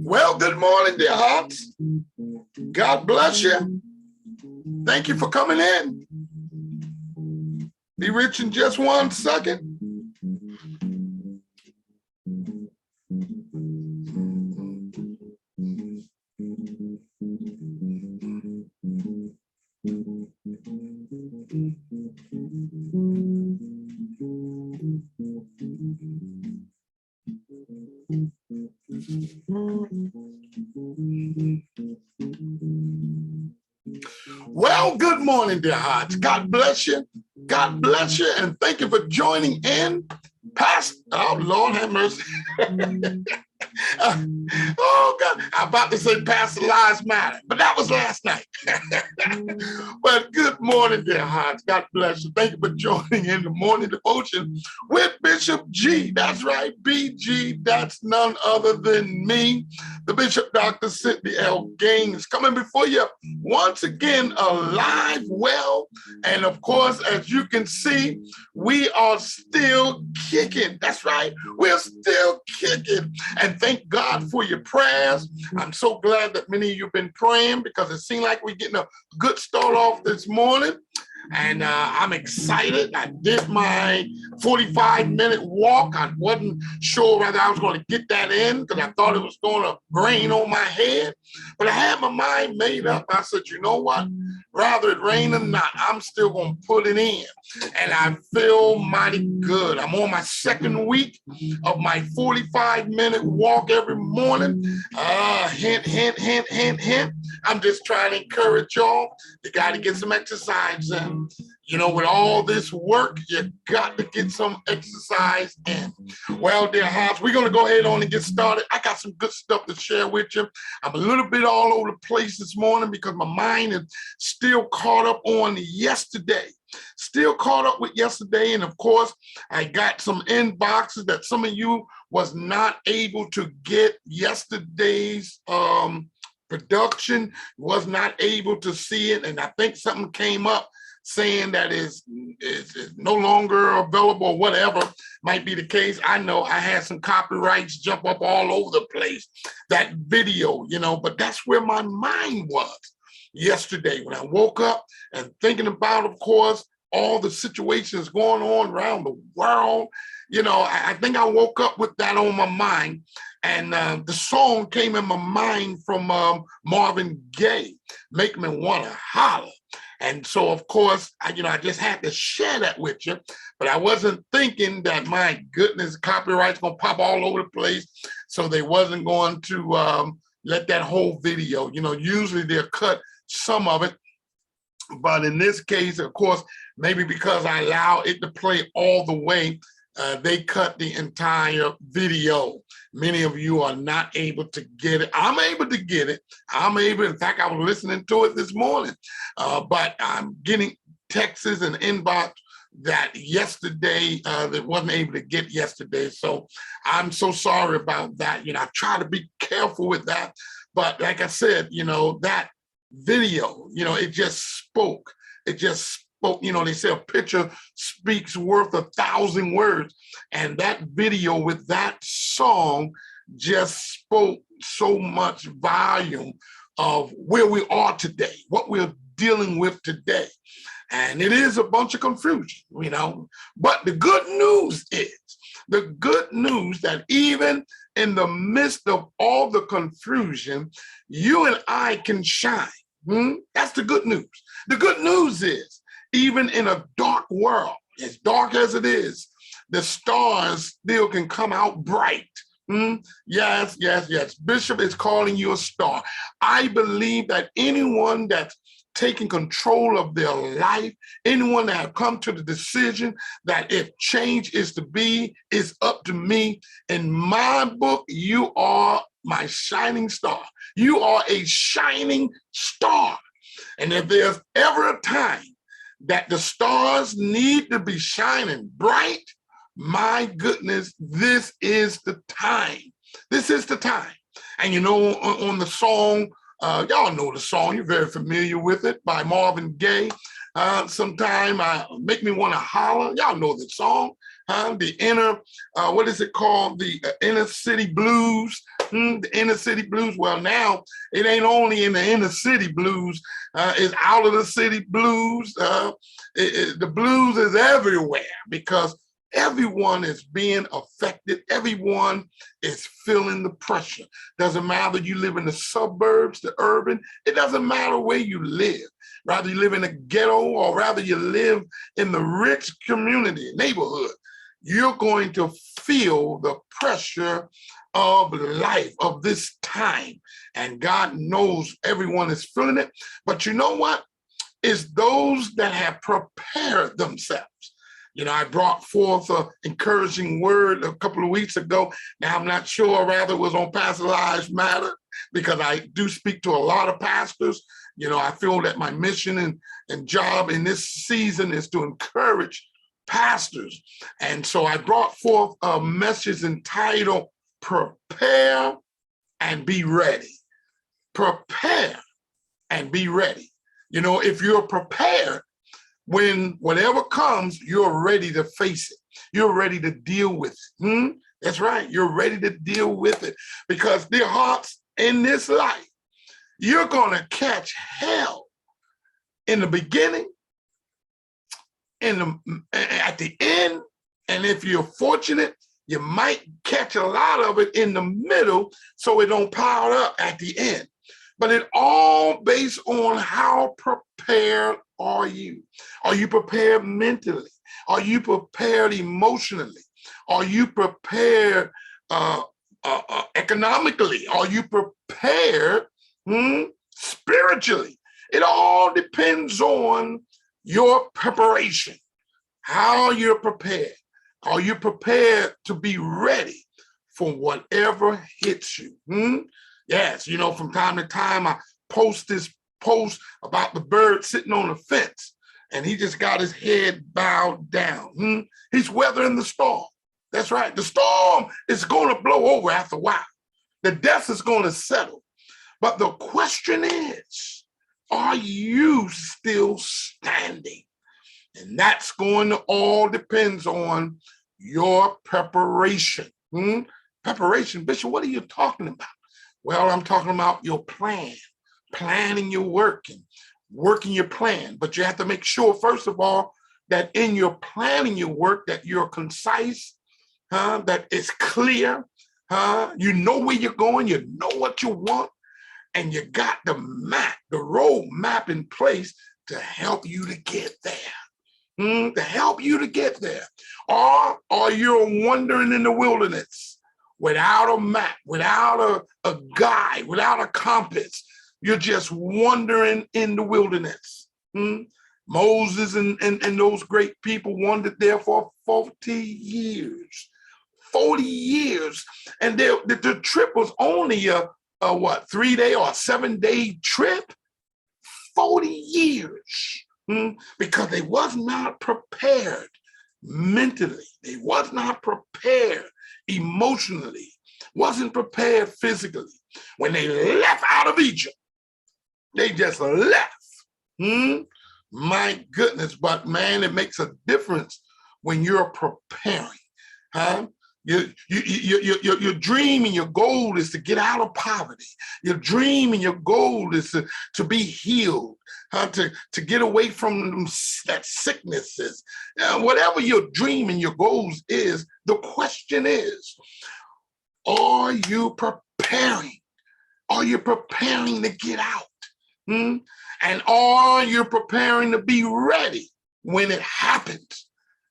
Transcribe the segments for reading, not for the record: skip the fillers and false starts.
Well, good morning, dear hearts. God bless you. Thank you for coming in. Be rich in just 1 second. Well, good morning, dear hearts. God bless you. God bless you, and thank you for joining in. Oh, Lord have mercy. Oh, God. I'm about to say Pastor Lives Matter, but that was last night. But good morning, dear hearts. God bless you. Thank you for joining in the morning devotion with Bishop G. That's right, BG. That's none other than me, the Bishop Dr. Sidney L. Gaines, coming before you once again alive, well, and of course, as you can see, we are still kicking. That's right, we're still kicking. And thank God for your prayers. I'm so glad that many of you have been praying, because it seemed like we're getting a good start off this morning. And I'm excited. I did my 45-minute walk. I wasn't sure whether I was going to get that in, because I thought it was going to rain on my head. But I had my mind made up. I said, you know what? Rather it rain or not, I'm still going to put it in. And I feel mighty good. I'm on my second week of my 45-minute walk every morning. Hint, hint, hint, hint, hint. I'm just trying to encourage y'all. You got to get some exercise in. You know, with all this work, you got to get some exercise in. Well, dear hearts, we're going to go ahead on and get started. I got some good stuff to share with you. I'm a little bit all over the place this morning because my mind is still caught up on yesterday. Still caught up with yesterday. And of course, I got some inboxes that some of you was not able to get yesterday's production, was not able to see it. And I think something came up saying that is no longer available, or whatever might be the case. I know I had some copyrights jump up all over the place, that video, you know, but that's where my mind was yesterday when I woke up and thinking about, of course, all the situations going on around the world. You know, I think I woke up with that on my mind. And the song came in my mind from Marvin Gaye, Make Me Wanna Holler. And so, of course, I just had to share that with you, but I wasn't thinking that, my goodness, copyright's gonna pop all over the place. So they wasn't going to let that whole video, usually they'll cut some of it. But in this case, of course, maybe because I allow it to play all the way, they cut the entire video. Many of you are not able to get it. I'm able to get it. In fact, I was listening to it this morning, but I'm getting texts and inbox that yesterday, that wasn't able to get yesterday. So I'm so sorry about that. I try to be careful with that. But like I said, that video, it just spoke. It just spoke. They say a picture speaks worth 1,000 words. And that video with that song just spoke so much volume of where we are today, what we're dealing with today. And it is a bunch of confusion, But the good news is, that even in the midst of all the confusion, you and I can shine. That's the good news. The good news is, even in a dark world, as dark as it is, the stars still can come out bright. Yes. Bishop is calling you a star. I believe that anyone that's taking control of their life, anyone that have come to the decision that if change is to be, it's up to me. In my book, you are my shining star. You are a shining star. And if there's ever a time that the stars need to be shining bright, my goodness, this is the time. This is the time. And on the song, y'all know the song, you're very familiar with it, by Marvin Gaye. Sometime Make Me Wanna Holler. Y'all know the song. The inner, what is it called? The inner city blues. The inner city blues. Well, now it ain't only in the inner city blues. It's out of the city blues. The blues is everywhere because everyone is being affected. Everyone is feeling the pressure. Doesn't matter you live in the suburbs, the urban. It doesn't matter where you live. Rather you live in a ghetto or rather you live in the rich community, neighborhood. You're going to feel the pressure of life, of this time. And God knows everyone is feeling it. But you know what? It's those that have prepared themselves. I brought forth an encouraging word a couple of weeks ago. Now, I'm not sure, rather it was on Pastor Lives Matter, because I do speak to a lot of pastors. I feel that my mission and job in this season is to encourage pastors. And so I brought forth a message entitled, Prepare and Be Ready. Prepare and be ready. If you're prepared, when whatever comes, you're ready to face it. You're ready to deal with it. That's right. You're ready to deal with it. Because, dear hearts, in this life, you're going to catch hell in the beginning, at the end, and if you're fortunate, you might catch a lot of it in the middle so it don't pile up at the end. But it all based on how prepared are you? Are you prepared mentally? Are you prepared emotionally? Are you prepared economically? Are you prepared spiritually? It all depends on your preparation, how you're prepared. Are you prepared to be ready for whatever hits you? Yes, from time to time, I post this post about the bird sitting on the fence, and he just got his head bowed down. He's weathering the storm. That's right. The storm is going to blow over after a while. The dust is going to settle. But the question is, are you still standing? And that's going to all depends on your preparation. Preparation, Bishop, what are you talking about? Well, I'm talking about your plan, planning your work and working your plan. But you have to make sure, first of all, that in your planning your work, that you're concise, that it's clear, Huh? You know where you're going, you know what you want, and you got the map, the road map in place to help you to get there. To help you to get there. Or are you wandering in the wilderness without a map, without a guide, without a compass? You're just wandering in the wilderness. Moses and those great people wandered there for 40 years. 40 years. And the trip was only a what, 3-day or 7-day trip? 40 years. Because they was not prepared mentally. They was not prepared emotionally. Wasn't prepared physically. When they left out of Egypt, they just left. My goodness, but man, it makes a difference when you're preparing. Huh? Your dream and your goal is to get out of poverty. Your dream and your goal is to be healed, to get away from that sicknesses. Whatever your dream and your goals is, the question is, are you preparing? Are you preparing to get out? And are you preparing to be ready when it happens?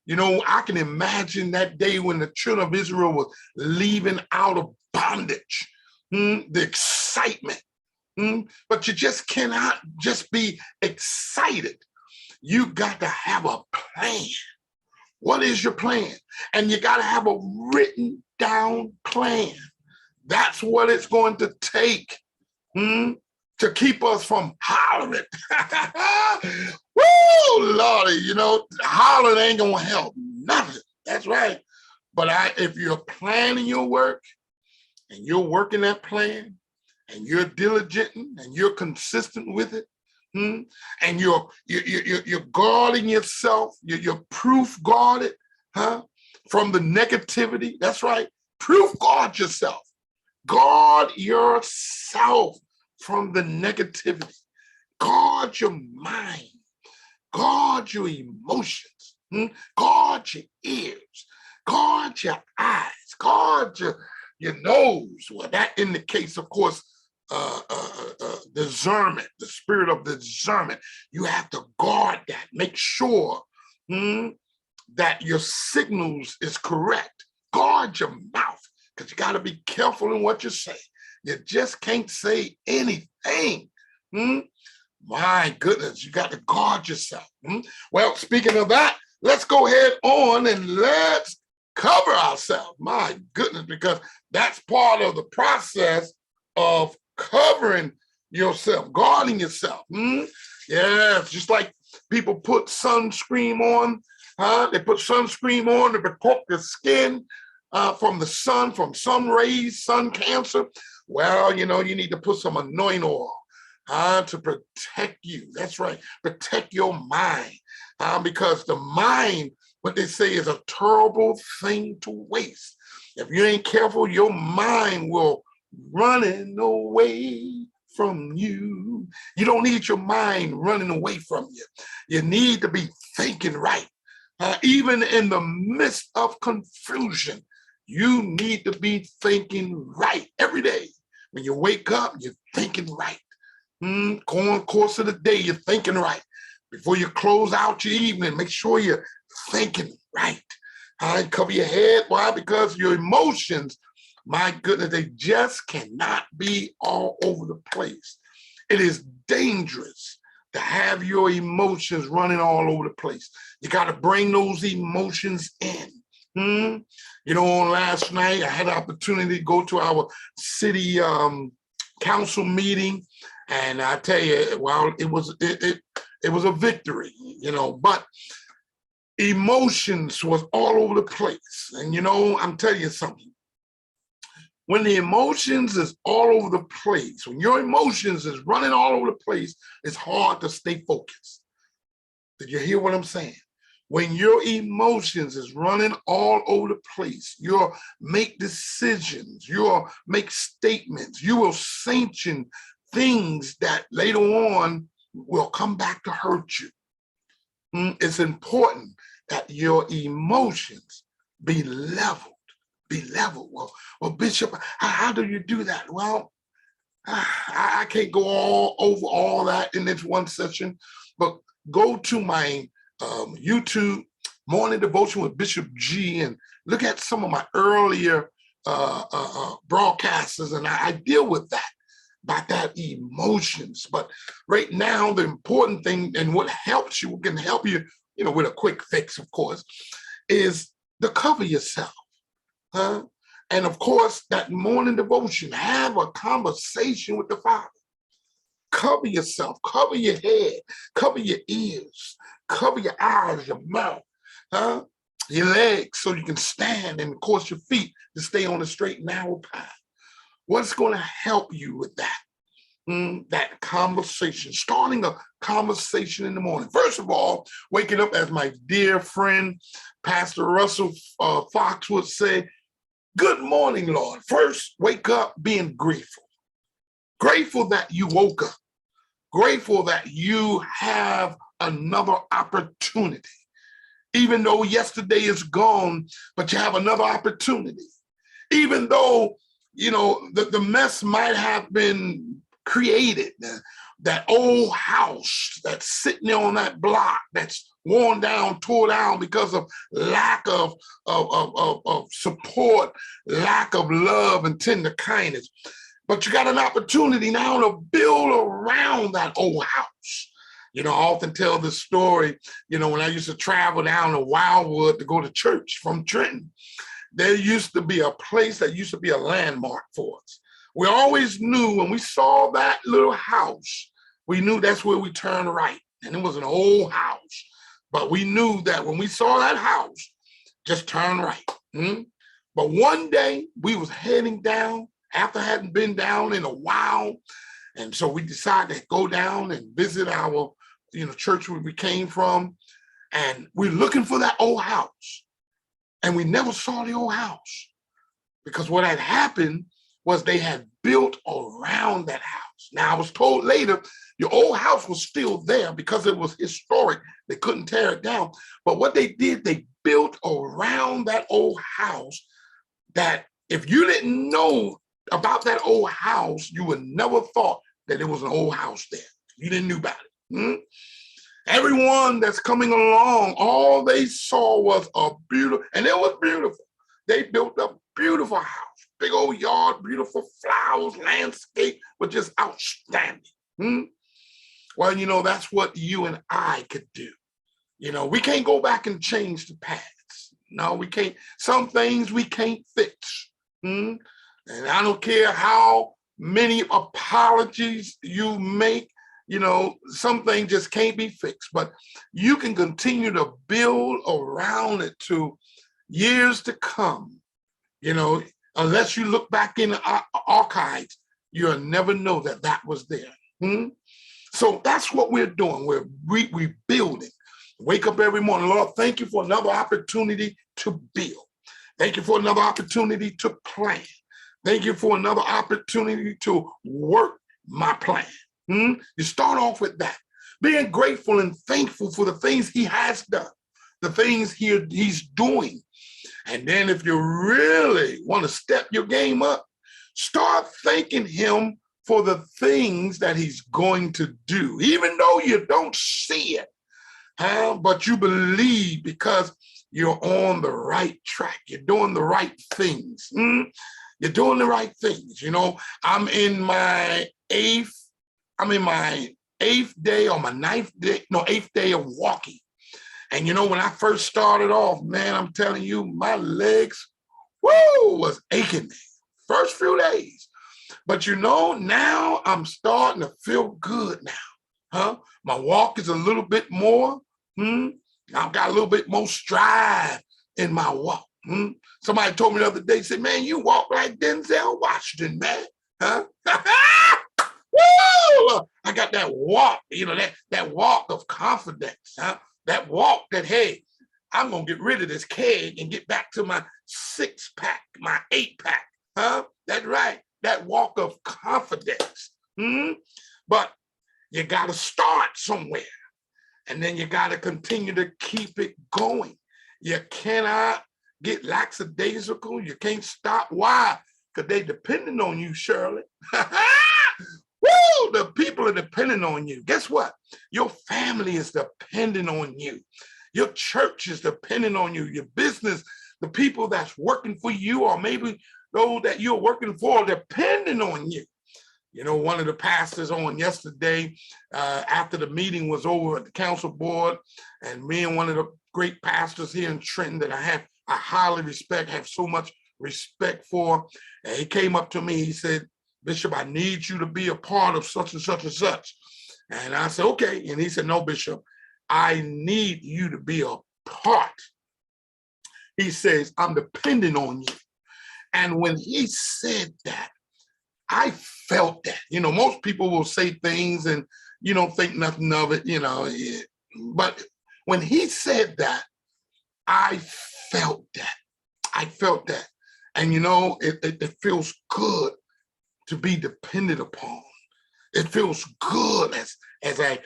You know, I can imagine that day when the children of Israel was leaving out of bondage, the excitement. But you just cannot just be excited. You got to have a plan. What is your plan? And you got to have a written down plan. That's what it's going to take to keep us from hollering. Woo, Lordy, you know, hollering ain't gonna help nothing. That's right. But if you're planning your work and you're working that plan and you're diligent and you're consistent with it, and you're guarding yourself, you're proof guarded, from the negativity. That's right. Proof guard yourself. Guard yourself from the negativity. Guard your mind. Guard your emotions. Guard your ears. Guard your eyes. Guard your nose. Well, that indicates, of course, discernment, the spirit of discernment. You have to guard that. Make sure that your signals is correct. Guard your mouth, because you got to be careful in what you say. You just can't say anything. My goodness, you got to guard yourself. Well, speaking of that, let's go ahead on and let's cover ourselves. My goodness, because that's part of the process of covering yourself, guarding yourself. Yes, just like people put sunscreen on. They put sunscreen on to protect the skin from the sun, from sun rays, sun cancer. Well, you know, you need to put some anointing oil to protect you. That's right. Protect your mind. Because the mind, what they say, is a terrible thing to waste. If you ain't careful, your mind will run away from you. You don't need your mind running away from you. You need to be thinking right. Even in the midst of confusion, you need to be thinking right every day. When you wake up, you're thinking right. Course of the day, you're thinking right. Before you close out your evening, make sure you're thinking right. Cover your head. Why? Because your emotions, my goodness, they just cannot be all over the place. It is dangerous to have your emotions running all over the place. You got to bring those emotions in. You know, last night I had the opportunity to go to our city council meeting, and I tell you, well, it was a victory, you know, but emotions was all over the place. And you know, I'm telling you something. When the emotions is all over the place, when your emotions is running all over the place, it's hard to stay focused. Did you hear what I'm saying? When your emotions is running all over the place, you'll make decisions, you'll make statements, you will sanction things that later on will come back to hurt you. It's important that your emotions be leveled, be leveled. Well, Bishop, how do you do that? Well, I can't go all over all that in this one session, but go to my YouTube Morning Devotion with Bishop G and look at some of my earlier broadcasts, and I deal with that, about that emotions. But right now, the important thing and what helps you, can help you, with a quick fix, of course, is to cover yourself. Huh? And of course, that morning devotion, have a conversation with the Father. Cover yourself, cover your head, cover your ears, cover your eyes, your mouth, huh? Your legs, so you can stand, and of course your feet to stay on the straight and narrow path. What's going to help you with that? That conversation, starting a conversation in the morning. First of all, waking up, as my dear friend, Pastor Russell Fox would say, good morning, Lord. First, wake up being grateful. Grateful that you woke up. Grateful that you have another opportunity. Even though yesterday is gone, but you have another opportunity. Even though, the mess might have been created, that old house that's sitting there on that block that's worn down, tore down because of lack of support, lack of love and tender kindness. But you got an opportunity now to build around that old house. I often tell this story, when I used to travel down to Wildwood to go to church from Trenton, there used to be a place that used to be a landmark for us. We always knew when we saw that little house, we knew that's where we turned right. And it was an old house. But we knew that when we saw that house, just turn right. But one day we was heading down after hadn't been down in a while. And so we decided to go down and visit our, church where we came from. And we're looking for that old house. And we never saw the old house, because what had happened was they had built around that house. Now, I was told later, the old house was still there because it was historic. They couldn't tear it down. But what they did, they built around that old house that if you didn't know about that old house, you would never thought that there was an old house there. You didn't know about it. Everyone that's coming along, all they saw was a beautiful, and it was beautiful. They built a beautiful house. Big old yard, beautiful flowers, landscape, but just outstanding. Well, that's what you and I could do. We can't go back and change the past. No, we can't. Some things we can't fix. And I don't care how many apologies you make, some things just can't be fixed. But you can continue to build around it to years to come. Unless you look back in the archives, you'll never know that that was there. So that's what we're doing. We're rebuilding. Wake up every morning. Lord, thank you for another opportunity to build. Thank you for another opportunity to plan. Thank you for another opportunity to work my plan. You start off with that. Being grateful and thankful for the things he has done, the things he's doing. And then if you really want to step your game up, start thanking him for the things that he's going to do, even though you don't see it, but you believe because you're on the right track. You're doing the right things. You're doing the right things. I'm in my eighth day or my eighth day of walking. And when I first started off, man, I'm telling you, my legs, was aching me. First few days. But now I'm starting to feel good now. My walk is a little bit more. I've got a little bit more stride in my walk. Somebody told me the other day, said, man, you walk like Denzel Washington, man. Woo! I got that walk, that walk of confidence. That walk that, hey, I'm going to get rid of this keg and get back to my 6-pack, my 8-pack. That's right. That walk of confidence. But you got to start somewhere. And then you got to continue to keep it going. You cannot, get lackadaisical. You can't stop. Why? Because they depending on you, Shirley. Woo! The people are depending on you. Guess what? Your family is depending on you. Your church is depending on you. Your business, the people that's working for you, or maybe those that you're working for, are depending on you. You know, one of the pastors on yesterday, after the meeting was over at the council board, and me and one of the great pastors here in Trenton that I highly respect, have so much respect for, and he came up to me, he said, Bishop, I need you to be a part of such and such and such. And I said, okay. And he said, no, Bishop, I need you to be a part. He says, I'm depending on you. And when he said that, I felt that. You know, most people will say things and you don't think nothing of it, you know. But when he said that, I felt that. I felt that. And, you know, it feels good to be depended upon. It feels good, as I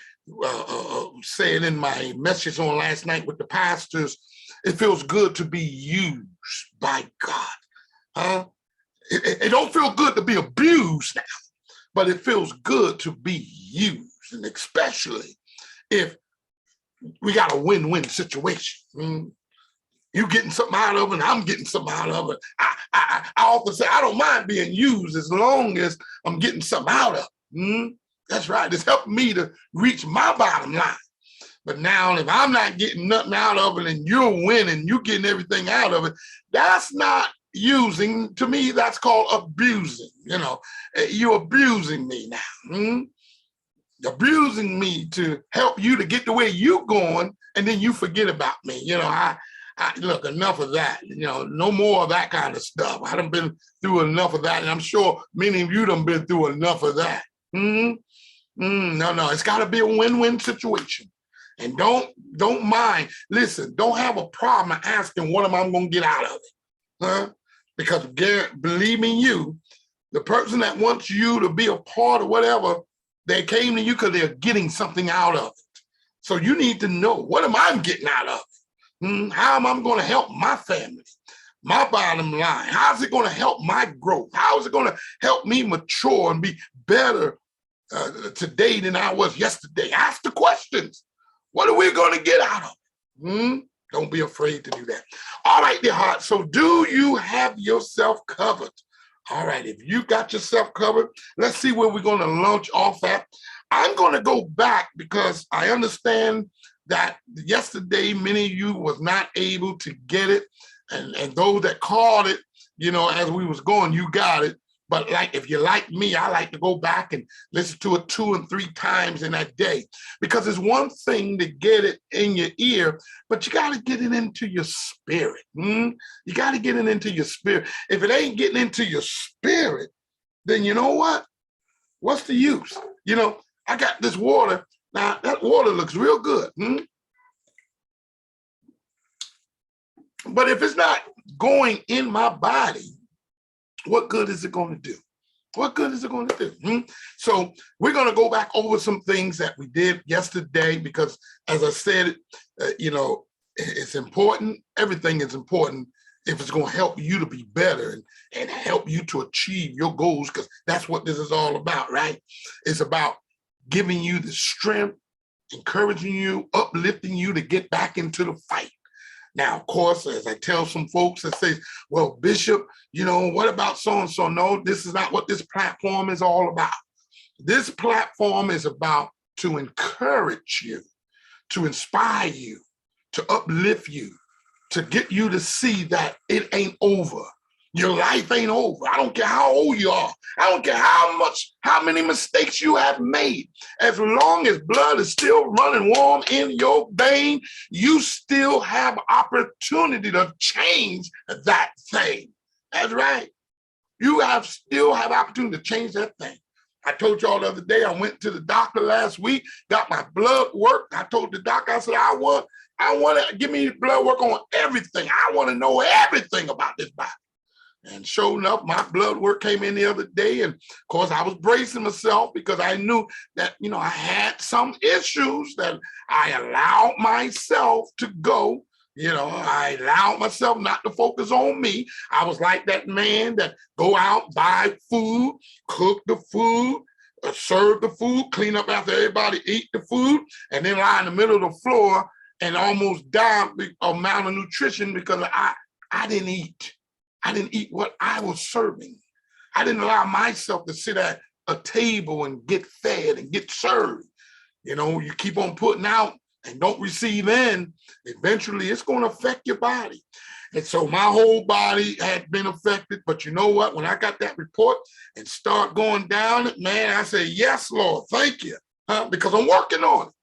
said in my message on last night with the pastors, it feels good to be used by God. Huh? It don't feel good to be abused now, but it feels good to be used, and especially if we got a win-win situation. You getting something out of it, and I'm getting something out of it. I often say I don't mind being used as long as I'm getting something out of it. That's right. It's helping me to reach my bottom line. But now, if I'm not getting nothing out of it, and you're winning, you're getting everything out of it, that's not using. To me, that's called abusing. You know, you're abusing me now. Abusing me to help you to get the way you're going, and then you forget about me. You know, I look, enough of that. You know, no more of that kind of stuff. I done been through enough of that, and I'm sure many of you done been through enough of that. No, it's got to be a win-win situation. And don't mind. Listen, don't have a problem asking what am I going to get out of it, huh? Because believe me, the person that wants you to be a part of whatever, they came to you because they're getting something out of it. So you need to know, what am I getting out of it? How am I going to help my family, my bottom line? How's it going to help my growth? How is it going to help me mature and be better today than I was yesterday? Ask the questions. What are we going to get out of it? Don't be afraid to do that. All right, dear heart. So do you have yourself covered? All right, if you got yourself covered, let's see where we're going to launch off at. I'm going to go back because I understand that yesterday many of you was not able to get it. And those that called it, you know, as we was going, you got it. But like, if you're like me, I like to go back and listen to it 2 and 3 times in that day, because it's one thing to get it in your ear, but you got to get it into your spirit. You got to get it into your spirit. If it ain't getting into your spirit, then you know what? What's the use? You know, I got this water. Now, that water looks real good. But if it's not going in my body, what good is it going to do? What good is it going to do? So we're going to go back over some things that we did yesterday, because as I said, you know, it's important. Everything is important if it's going to help you to be better and help you to achieve your goals, because that's what this is all about, right? It's about giving you the strength, encouraging you, uplifting you to get back into the fight. Now, of course, as I tell some folks that say, well, Bishop, you know, what about so-and-so? No, this is not what this platform is all about. This platform is about to encourage you, to inspire you, to uplift you, to get you to see that it ain't over. Your life ain't over. I don't care how old you are. I don't care how many mistakes you have made. As long as blood is still running warm in your vein, you still have opportunity to change that thing. That's right. You still have opportunity to change that thing. I told y'all the other day, I went to the doctor last week, got my blood work. I told the doctor, I said, I want to give me blood work on everything. I want to know everything about this body. And sure enough, my blood work came in the other day. And of course, I was bracing myself because I knew that, you know, I had some issues that I allowed myself to go You know, I allowed myself not to focus on me. I was like that man that go out, buy food, cook the food, serve the food, clean up after everybody eat the food, and then lie in the middle of the floor and almost die of malnutrition because I didn't eat. I didn't eat what I was serving. I didn't allow myself to sit at a table and get fed and get served. You know, you keep on putting out and don't receive in, eventually it's going to affect your body. And so my whole body had been affected. But you know what? When I got that report and start going down it, man, I say, yes, Lord, thank you. Because I'm working on it.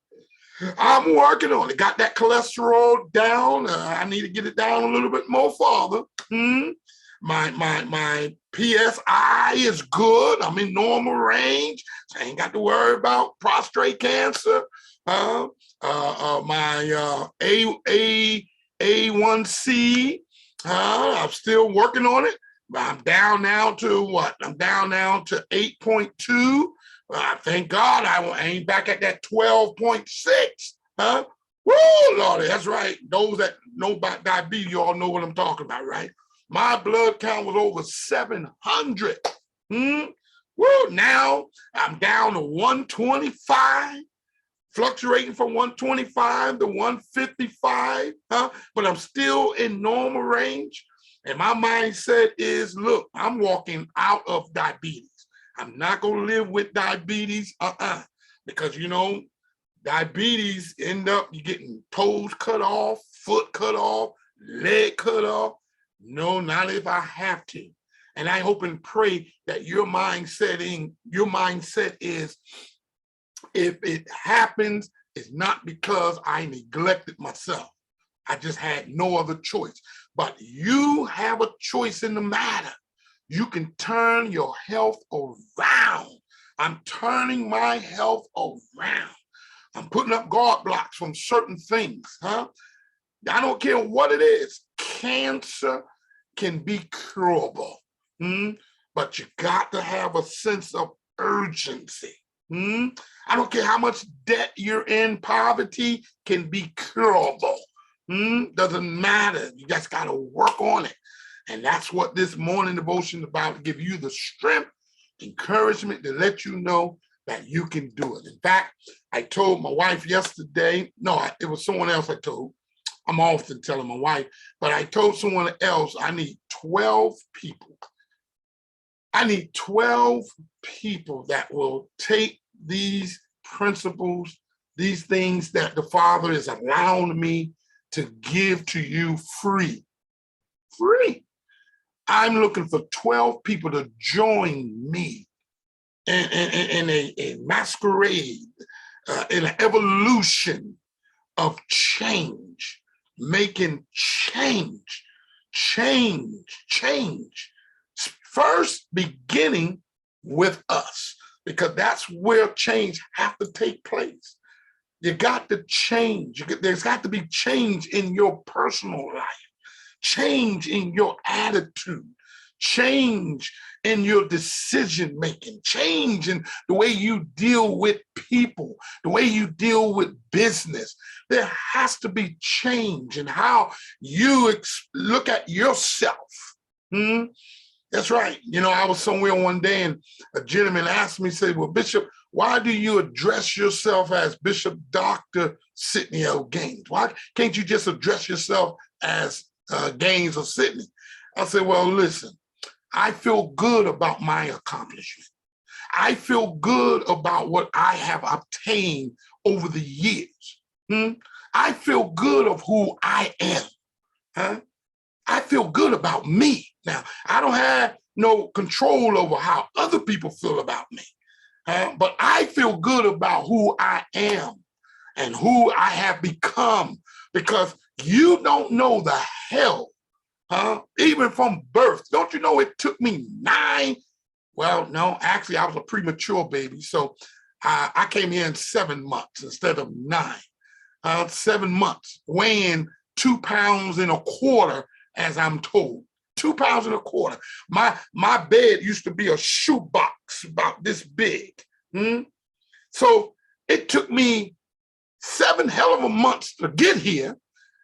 I'm working on it. Got that cholesterol down. I need to get it down a little bit more farther. My PSI is good. I'm in normal range. So I ain't got to worry about prostate cancer. My A1C, I'm still working on it. I'm down now to what? I'm down now to 8.2. Thank God I ain't back at that 12.6. Woo, Lordy, that's right. Those that know about diabetes, you all know what I'm talking about, right? My blood count was over 700. Woo, now I'm down to 125. Fluctuating from 125 to 155, but I'm still in normal range. And my mindset is, look, I'm walking out of diabetes. I'm not going to live with diabetes, because, you know, diabetes end up you getting toes cut off, foot cut off, leg cut off. No, not if I have to. And I hope and pray that your mindset is, if it happens, it's not because I neglected myself. I just had no other choice. But you have a choice in the matter. You can turn your health around. I'm turning my health around. I'm putting up guard blocks from certain things. I don't care what it is. Cancer can be curable. But you got to have a sense of urgency. I don't care how much debt you're in, poverty can be curable. Doesn't matter. You just got to work on it. And that's what this morning devotion is about, to give you the strength, encouragement to let you know that you can do it. In fact, I told my wife yesterday, no, it was someone else I told. I'm often telling my wife, but I told someone else I need 12 people. I need 12 people that will take these principles, these things that the Father is allowing me to give to you free. Free. I'm looking for 12 people to join me in a masquerade, in an evolution of change, making change. First, beginning with us, because that's where change has to take place. You got to change. There's got to be change in your personal life, change in your attitude, change in your decision making, change in the way you deal with people, the way you deal with business. There has to be change in how you look at yourself. That's right. You know, I was somewhere one day and a gentleman asked me, said, well, Bishop, why do you address yourself as Bishop Dr. Sidney L. Gaines? Why can't you just address yourself as Gaines or Sidney? I said, well, listen, I feel good about my accomplishment. I feel good about what I have obtained over the years. I feel good of who I am. I feel good about me. Now, I don't have no control over how other people feel about me, but I feel good about who I am and who I have become, because you don't know the hell, even from birth. Don't you know it took me 9? Well, no, actually, I was a premature baby, so I came here in 7 months instead of 9. 7 months, weighing 2 pounds and a quarter, as I'm told. 2 pounds and a quarter. My bed used to be a shoebox about this big. So it took me 7 hell of a months to get here.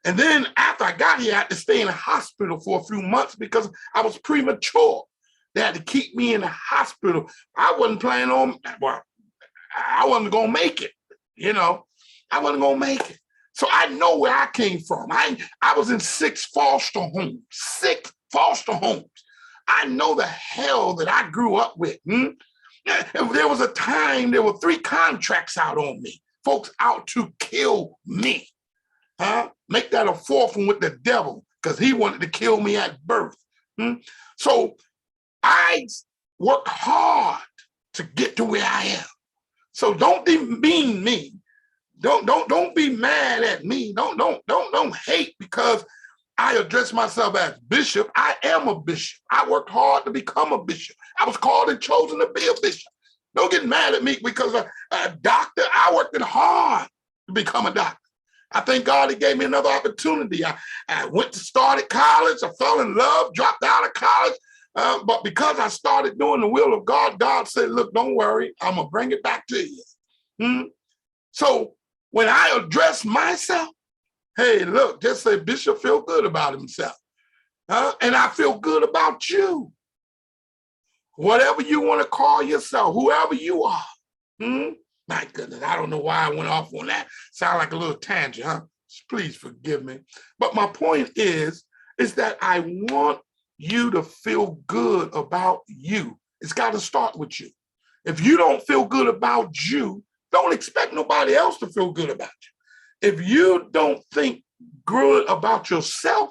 And then after I got here, I had to stay in the hospital for a few months because I was premature. They had to keep me in the hospital. I wasn't planning on, well, I wasn't going to make it, you know. I wasn't going to make it. So I know where I came from. I was in 6 foster homes, 6 foster homes. I know the hell that I grew up with. There was a time, there were 3 contracts out on me. Folks out to kill me. Make that a 4th one with the devil because he wanted to kill me at birth. So I worked hard to get to where I am. So don't demean me. Don't be mad at me. Don't hate because I address myself as bishop. I am a bishop. I worked hard to become a bishop. I was called and chosen to be a bishop. Don't get mad at me because a doctor, I worked hard to become a doctor. I thank God he gave me another opportunity. I went to start at college. I fell in love, dropped out of college. But because I started doing the will of God, God said, look, don't worry. I'm going to bring it back to you. So when I address myself, hey, look, just say Bishop feel good about himself. And I feel good about you. Whatever you want to call yourself, whoever you are. My goodness, I don't know why I went off on that. Sound like a little tangent, huh? Please forgive me. But my point is that I want you to feel good about you. It's got to start with you. If you don't feel good about you, don't expect nobody else to feel good about you. If you don't think good about yourself,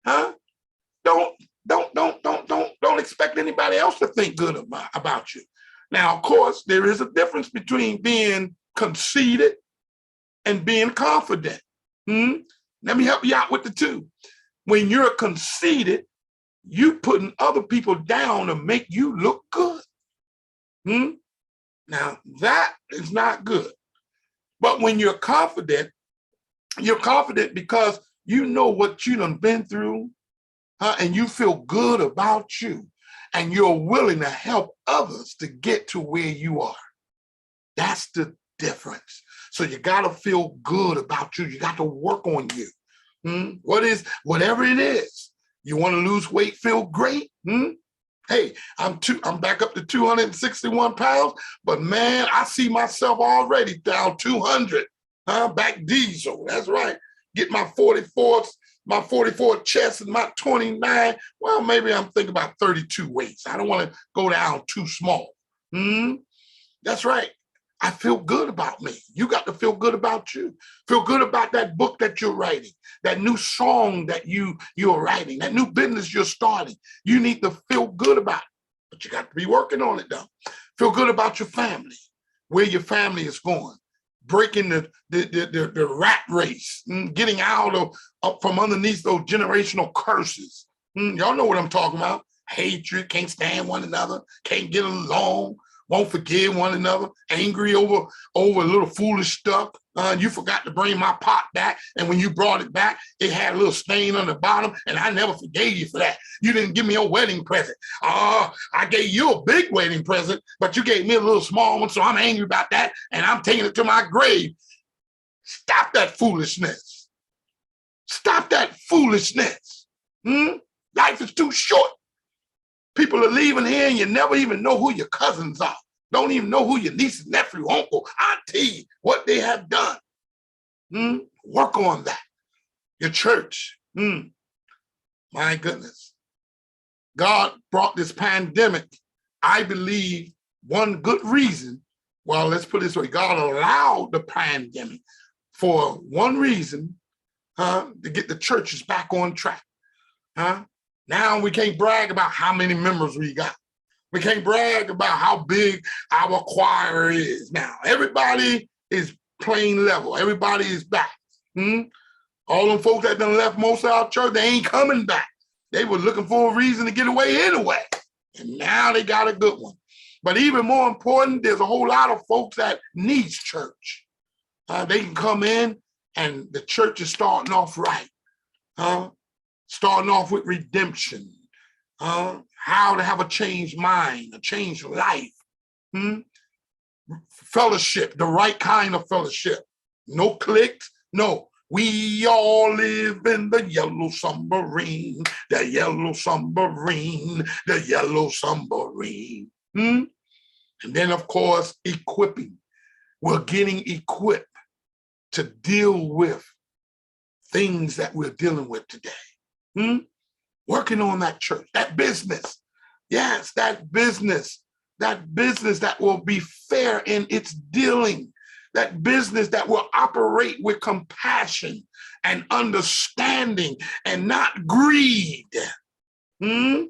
don't expect anybody else to think good about you. Now, of course, there is a difference between being conceited and being confident. Let me help you out with the two. When you're conceited, you putting other people down to make you look good. Now, that is not good. But when you're confident because you know what you done been through, and you feel good about you, and you're willing to help others to get to where you are. That's the difference. So you got to feel good about you. You got to work on you. Whatever it is, you want to lose weight, feel great. Hey, I'm back up to 261 pounds, but man, I see myself already down 200. Back diesel. That's right. Get my 44 chest and my 29. Well, maybe I'm thinking about 32 weights. I don't want to go down too small. That's right. I feel good about me. You got to feel good about you. Feel good about that book that you're writing, that new song that you're writing, that new business you're starting. You need to feel good about it, but you got to be working on it though. Feel good about your family, where your family is going, breaking the rat race, getting out of up from underneath those generational curses. Y'all know what I'm talking about. Hatred, can't stand one another, can't get along, won't forgive one another, angry over a little foolish stuff. You forgot to bring my pot back, and when you brought it back, it had a little stain on the bottom, and I never forgave you for that. You didn't give me a wedding present. I gave you a big wedding present, but you gave me a little small one, so I'm angry about that, and I'm taking it to my grave. Stop that foolishness. Stop that foolishness. Life is too short. People are leaving here and you never even know who your cousins are. Don't even know who your niece, nephew, uncle, auntie, what they have done. Work on that. Your church. My goodness. God brought this pandemic, I believe, one good reason. Well, let's put it this way. God allowed the pandemic for one reason, to get the churches back on track. Now we can't brag about how many members we got. We can't brag about how big our choir is now. Everybody is plain level. Everybody is back. All them folks that done left most of our church, they ain't coming back. They were looking for a reason to get away anyway. And now they got a good one. But even more important, there's a whole lot of folks that needs church. They can come in and the church is starting off right. Starting off with redemption, how to have a changed mind, a changed life, fellowship, the right kind of fellowship. No cliques, no, We all live in the yellow submarine, the yellow submarine, the yellow submarine. And then, of course, equipping. We're getting equipped to deal with things that we're dealing with today. Working on that church, that business. Yes, that business that will be fair in its dealing, that business that will operate with compassion and understanding and not greed. We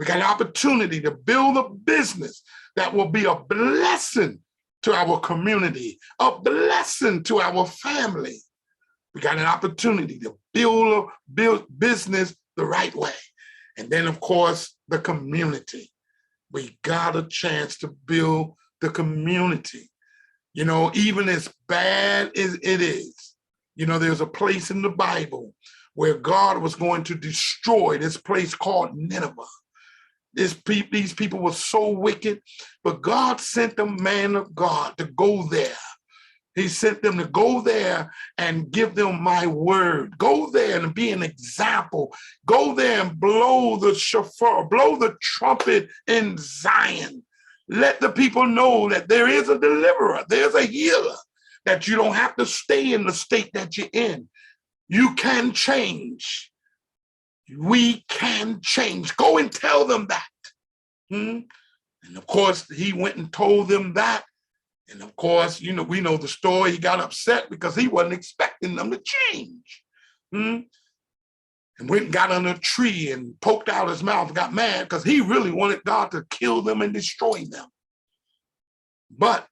got an opportunity to build a business that will be a blessing to our community, a blessing to our family. We got an opportunity to build business the right way. And then, of course, the community. We got a chance to build the community. You know, even as bad as it is, you know, there's a place in the Bible where God was going to destroy this place called Nineveh. These people were so wicked, but God sent the man of God to go there. He sent them to go there and give them my word. Go there and be an example. Go there and blow the shofar, blow the trumpet in Zion. Let the people know that there is a deliverer, there's a healer, that you don't have to stay in the state that you're in. You can change. We can change. Go and tell them that. And of course, he went and told them that. And of course, you know, we know the story. He got upset because he wasn't expecting them to change. And went and got on a tree and poked out his mouth and got mad because he really wanted God to kill them and destroy them. But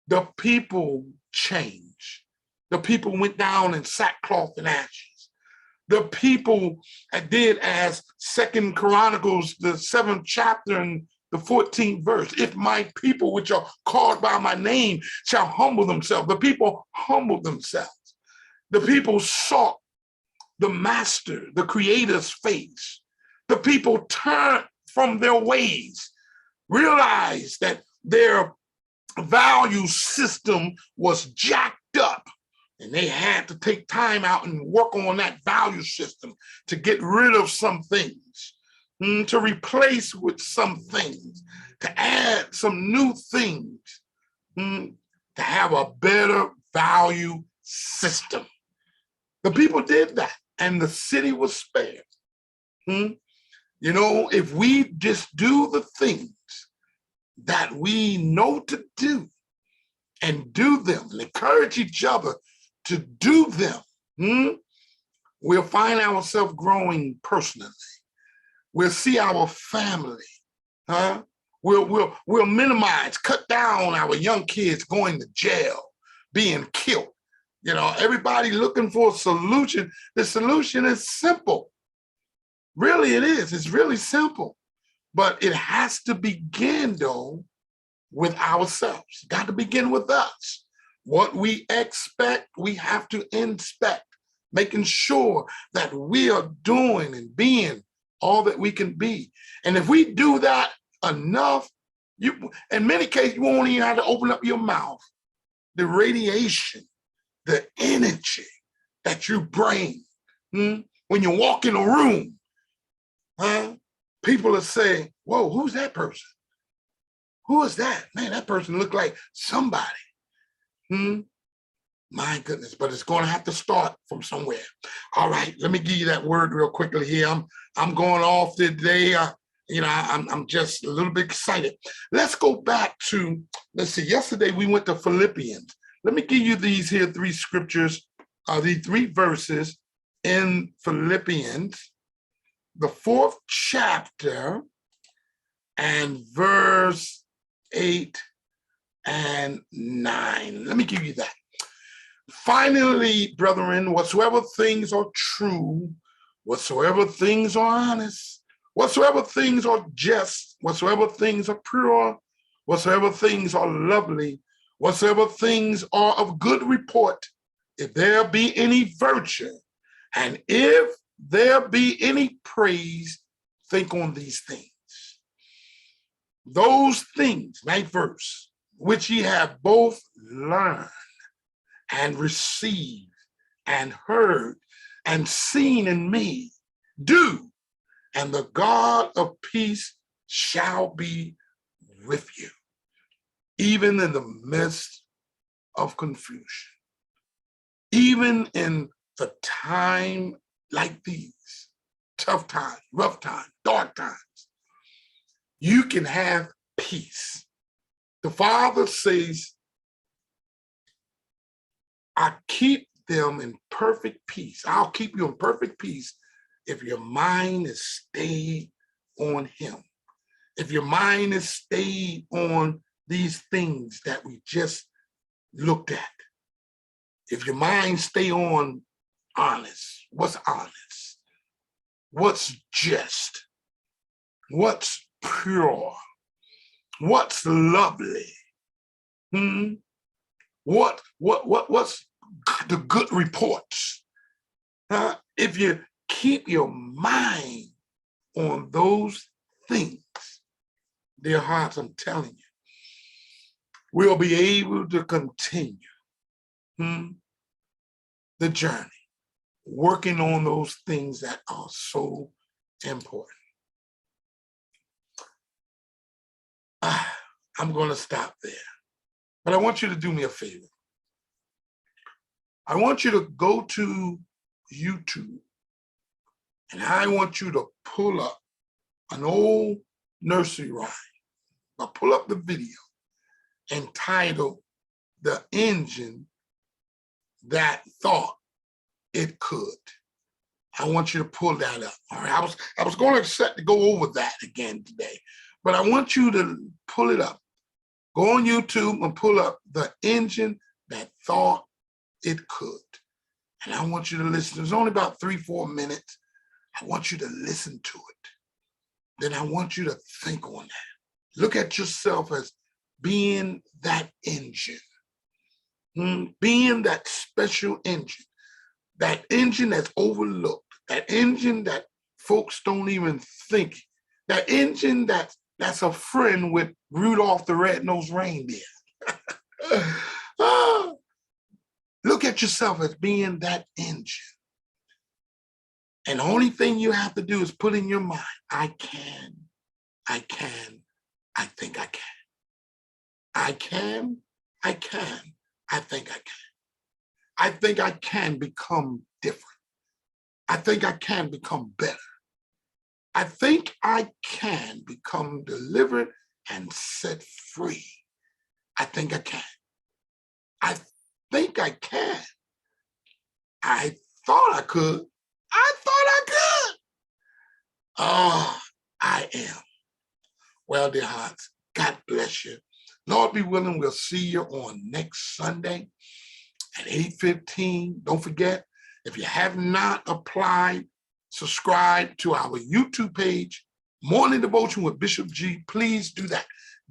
the people changed. The people went down in sackcloth and ashes. The people did as 2 Chronicles, the 7th chapter and the 14th verse. If my people, which are called by my name, shall humble themselves. The people humbled themselves. The people sought the master, the creator's face. The people turned from their ways, realized that their value system was jacked up, and they had to take time out and work on that value system to get rid of some things, to replace with some things, to add some new things, to have a better value system. The people did that, and the city was spared. You know, if we just do the things that we know to do and do them and encourage each other to do them, we'll find ourselves growing personally. We'll see our family, We'll minimize, cut down our young kids going to jail, being killed. You know, everybody looking for a solution. The solution is simple. Really, it is. It's really simple. But it has to begin, though, with ourselves. It's got to begin with us. What we expect, we have to inspect, making sure that we are doing and being all that we can be. And if we do that enough, in many cases, you won't even have to open up your mouth. The radiation, the energy that you bring when you walk in a room, people will say, whoa, who's that person? Who is that? Man, that person looked like somebody. My goodness, but it's going to have to start from somewhere. All right, let me give you that word real quickly here. I'm going off today. I'm just a little bit excited. Let's go back to, let's see, yesterday we went to Philippians. Let me give you these here three scriptures, these three verses in Philippians, the 4th chapter and verse 8 and 9. Let me give you that. Finally, brethren, whatsoever things are true, whatsoever things are honest, whatsoever things are just, whatsoever things are pure, whatsoever things are lovely, whatsoever things are of good report, if there be any virtue, and if there be any praise, think on these things. Those things, 9th verse, which ye have both learned and received and heard and seen in me. Do, and the God of peace shall be with you, even in the midst of confusion, even in the time like these, tough times, rough times, dark times. You can have peace. The Father says, I keep them in perfect peace. I'll keep you in perfect peace if your mind is stayed on him. If your mind is stayed on these things that we just looked at. If your mind stay on honest, what's honest? What's just? What's pure? What's lovely? What's the good reports? If you keep your mind on those things, dear hearts, I'm telling you, we'll be able to continue the journey, working on those things that are so important. I'm going to stop there, but I want you to do me a favor. I want you to go to YouTube, and I want you to pull up an old nursery rhyme. I'll pull up the video entitled "The Engine That Thought It Could." I want you to pull that up. All right, I was going to set to go over that again today, but I want you to pull it up. Go on YouTube and pull up "The Engine That Thought It Could." And I want you to listen. It's only about 3-4 minutes. I want you to listen to it. Then I want you to think on that. Look at yourself as being that engine, being that special engine, that engine that's overlooked, that engine that folks don't even think, that engine that's a friend with Rudolph the Red-Nosed Reindeer. Look at yourself as being that engine. And the only thing you have to do is put in your mind, I can, I think I can. I can, I think I can. I think I can become different. I think I can become better. I think I can become delivered and set free. I think I can. I think I can. I thought I could. I thought I could. Oh, I am. Well, dear hearts, God bless you. Lord be willing, we'll see you on next Sunday at 8:15. Don't forget, if you have not applied, subscribe to our YouTube page, Morning Devotion with Bishop G. Please do that.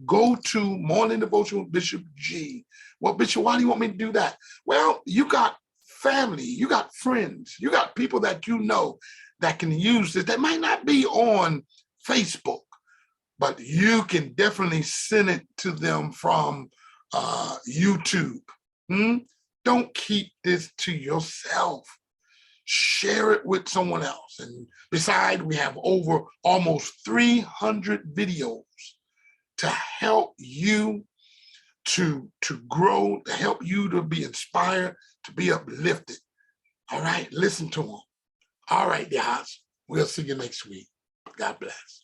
Go to Morning Devotion with Bishop G. Well, Bishop, why do you want me to do that? Well, you got family, you got friends, you got people that you know that can use this, that might not be on Facebook, but you can definitely send it to them from YouTube. Don't keep this to yourself. Share it with someone else. And besides, we have over almost 300 videos to help you to grow, to help you to be inspired, to be uplifted. All right, listen to them. All right, guys, we'll see you next week. God bless.